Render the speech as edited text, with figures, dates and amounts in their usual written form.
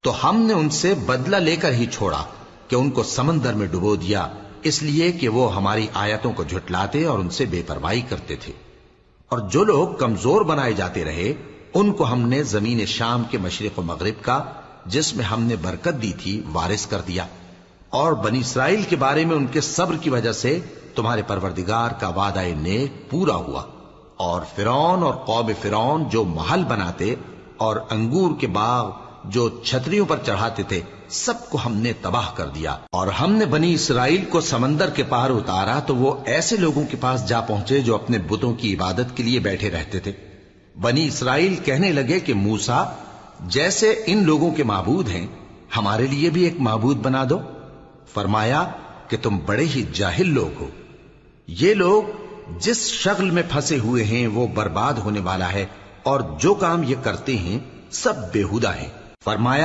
تو ہم نے ان سے بدلہ لے کر ہی چھوڑا کہ ان کو سمندر میں ڈبو دیا، اس لیے کہ وہ ہماری آیتوں کو جھٹلاتے اور ان سے بے پرواہی کرتے تھے۔ اور جو لوگ کمزور بنائے جاتے رہے ان کو ہم نے زمین شام کے مشرق و مغرب کا، جس میں ہم نے برکت دی تھی، وارث کر دیا۔ اور بنی اسرائیل کے بارے میں ان کے صبر کی وجہ سے تمہارے پروردگار کا وعدہ نیک پورا ہوا۔ اور فرعون اور قوم فرعون جو محل بناتے اور انگور کے باغ جو چھتریوں پر چڑھاتے تھے، سب کو ہم نے تباہ کر دیا۔ اور ہم نے بنی اسرائیل کو سمندر کے پار اتارا تو وہ ایسے لوگوں کے پاس جا پہنچے جو اپنے بتوں کی عبادت کے لیے بیٹھے رہتے تھے۔ بنی اسرائیل کہنے لگے کہ موسیٰ، جیسے ان لوگوں کے معبود ہیں، ہمارے لیے بھی ایک معبود بنا دو۔ فرمایا کہ تم بڑے ہی جاہل لوگ ہو، یہ لوگ جس شغل میں پھنسے ہوئے ہیں وہ برباد ہونے والا ہے، اور جو کام یہ کرتے ہیں سب بےہودہ ہیں۔ فرمایا